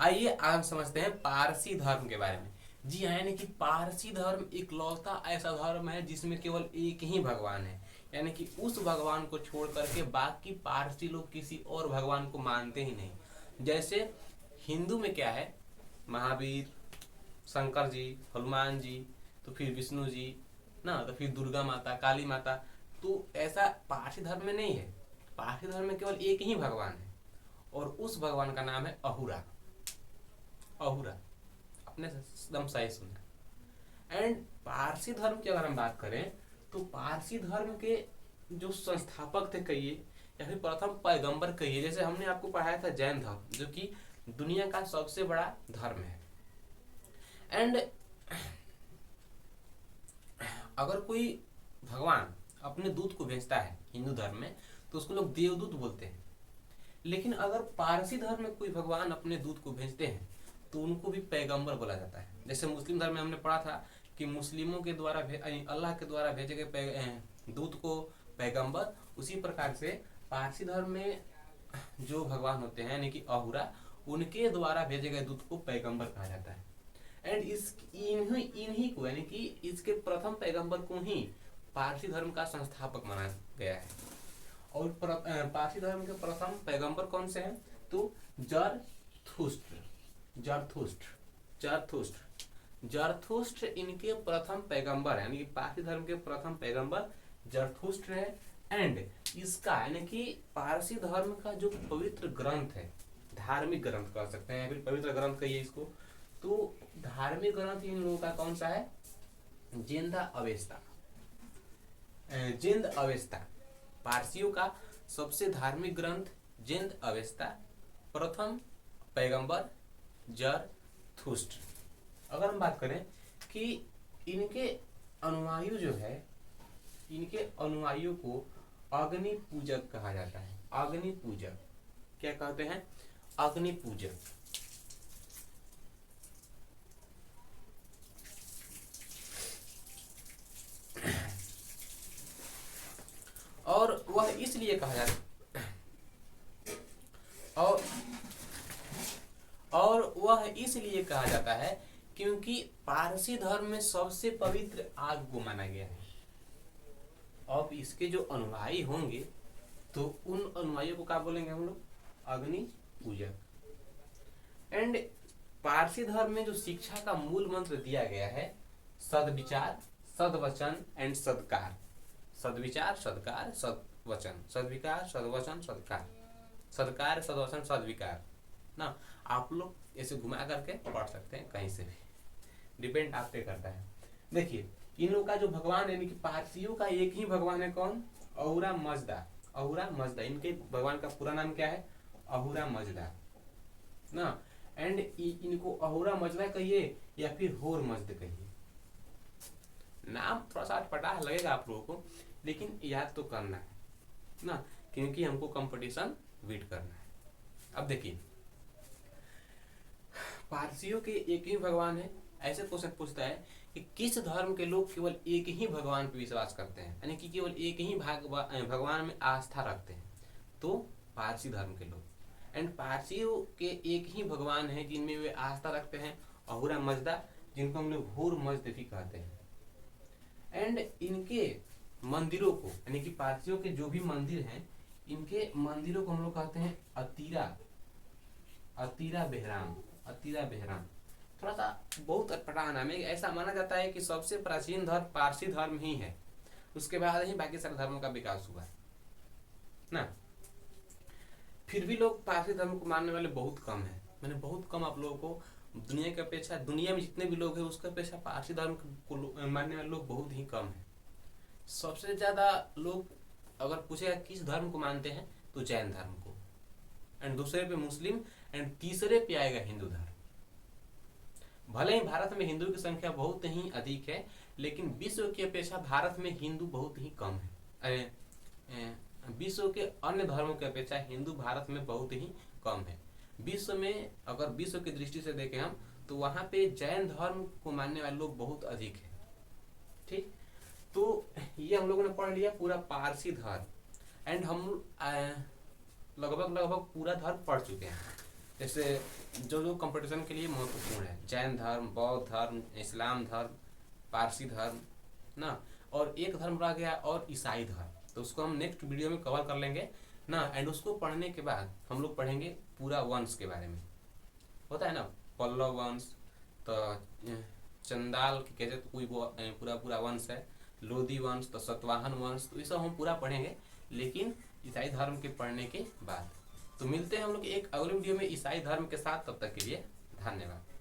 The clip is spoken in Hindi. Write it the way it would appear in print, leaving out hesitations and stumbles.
आइए आज समझते हैं पारसी धर्म के बारे में। जी हाँ, यानी कि पारसी धर्म इकलौता ऐसा धर्म है जिसमें केवल एक ही भगवान है, यानी कि उस भगवान को छोड़ करके बाकी पारसी लोग किसी और भगवान को मानते ही नहीं। जैसे हिंदू में क्या है, महावीर, शंकर जी, हनुमान जी, तो फिर विष्णु जी ना, तो फिर दुर्गा माता, काली माता। तो ऐसा पारसी धर्म में नहीं है। पारसी धर्म में केवल एक ही भगवान है और उस भगवान का नाम है अहुरा। अहुरा, अपने एकदम सही सुना। एंड पारसी धर्म की अगर हम बात करें तो पारसी धर्म के जो संस्थापक थे कहिए, या फिर प्रथम पैगंबर कहिए, जैसे हमने आपको पढ़ाया था जैन धर्म, जो कि दुनिया का सबसे बड़ा धर्म है। एंड अगर कोई भगवान अपने दूत को भेजता है हिंदू धर्म में तो उसको लोग देवदूत बोलते हैं। लेकिन अगर पारसी धर्म में कोई भगवान अपने दूत को भेजते हैं तो उनको भी पैगंबर बोला जाता है। जैसे मुस्लिम धर्म में हमने पढ़ा था कि मुस्लिमों के द्वारा अल्लाह के द्वारा भेजे गए दूत को पैगंबर, उसी प्रकार से पारसी धर्म में जो भगवान होते हैं यानी कि अहुरा, उनके द्वारा भेजे गए दूत को पैगंबर कहा जाता है। एंड इन्हीं को यानी कि इसके प्रथम पैगंबर को ही पारसी धर्म का संस्थापक माना गया है। और पारसी धर्म के प्रथम पैगंबर कौन से हैं तो जरथुस्त्र। जरथुस्त्र इनके प्रथम पैगंबर है, यानी कि पारसी धर्म के प्रथम पैगंबर जरथुस्त्र है। एंड इसका यानी कि पारसी धर्म का जो पवित्र ग्रंथ है, धार्मिक ग्रंथ कह सकते हैं या फिर पवित्र ग्रंथ कहिए इसको, तो धार्मिक ग्रंथ इन लोगों का कौन सा है, जिंद अवेस्ता। पारसियों का सबसे धार्मिक ग्रंथ जिंद अवेस्ता, प्रथम पैगंबर जरथुस्त्र। अगर हम बात करें कि इनके अनुयायी जो है, इनके अनुयायियों को अग्नि पूजक कहा जाता है। अग्नि पूजक क्या कहते हैं, अग्नि पूजक। और वह इसलिए कहा जाता और वह इसलिए कहा जाता है क्योंकि पारसी धर्म में सबसे पवित्र आग को माना गया है। अब इसके जो अनुयायी होंगे तो उन अनुयायियों को क्या बोलेंगे हम लोग, अग्नि पूजक। एंड पारसी धर्म में जो शिक्षा का मूल मंत्र दिया गया है, सद्विचार, सद्वचन एंड सत्कार। सद्विचार, सत्कार, सद्वचन, सद्विकार, सद्वचन, सत्कार, सत्कार, सद्वचन, सद्विकार ना। आप लोग ऐसे घुमा करके पढ़ सकते हैं कहीं से भी, डिपेंड आप पे करता है। देखिए इन लोग का जो भगवान यानी कि पारसियों का एक ही भगवान है, कौन, अहुरा मजदा। अहुरा मजदा, इनके भगवान का पूरा नाम क्या है, अहुरा मजदा ना। एंड इनको अहुरा मजदा कहिए या फिर होर मजद कहिए, नाम थोड़ा सा अटपटा लगेगा आप लोगों को, लेकिन याद तो करना है ना, क्योंकि हमको कंपटीशन बीट करना है। अब देखिए पारसियों के एक ही भगवान है, ऐसे क्वेश्चन पूछता है कि किस धर्म के लोग केवल एक ही भगवान पर विश्वास करते हैं, यानी कि केवल एक ही भगवान में आस्था रखते हैं, तो पारसी धर्म के लोग। एंड पारसियों के एक ही भगवान है जिनमें वे आस्था रखते हैं, अहुरा मजदा, जिनको हम लोग हुर मजद भी कहते हैं। एंड इनके मंदिरों को यानी कि पारसियों के जो भी मंदिर हैं, इनके मंदिरों को हम लोग कहते हैं अतीरा बेहराम। थोड़ा सा बहुत अटपटा नाम है। ऐसा माना जाता है कि सबसे प्राचीन धर्म पारसी धर्म ही है, उसके बाद ही बाकी सारे धर्मों का विकास हुआ ना। फिर भी लोग पारसी धर्म को मानने वाले बहुत कम है, मैंने बहुत कम आप लोगों को दुनिया की अपेक्षा, दुनिया में जितने भी लोग हैं उसके अपेक्षा पारसी धर्म को मानने वाले लोग बहुत ही कम है। सबसे ज्यादा लोग अगर पूछेगा किस धर्म को मानते हैं तो जैन धर्म को, एंड दूसरे पे मुस्लिम, एंड तीसरे पे आएगा हिंदू धर्म। भले ही भारत में हिंदू की संख्या बहुत ही अधिक है, लेकिन विश्व की अपेक्षा भारत में हिंदू बहुत ही कम है। विश्व के अन्य धर्मों की अपेक्षा हिंदू भारत में बहुत ही कम है। विश्व में अगर विश्व की दृष्टि से देखें हम तो वहां पे जैन धर्म को मानने वाले लोग बहुत अधिक है। ठीक, तो ये हम लोगों ने पढ़ लिया पूरा पारसी धर्म। एंड हम लगभग पूरा धर्म पढ़ चुके हैं। जैसे जो जो कंपटीशन के लिए महत्वपूर्ण है, जैन धर्म, बौद्ध धर्म, इस्लाम धर्म, पारसी धर्म ना, और एक धर्म रह गया और ईसाई धर्म, तो उसको हम नेक्स्ट वीडियो में कवर कर लेंगे ना। एंड उसको पढ़ने के बाद हम लोग पढ़ेंगे पूरा वंश के बारे में। होता है ना पल्लव वंश, तो चंदाल की कहते तो कोई वो पूरा पूरा वंश है, लोधी वंश, तो सतवाहन वंश, तो ये सब हम पूरा पढ़ेंगे, लेकिन ईसाई धर्म के पढ़ने के बाद। तो मिलते हैं हम लोग एक अगले वीडियो में ईसाई धर्म के साथ, तब तक के लिए धन्यवाद।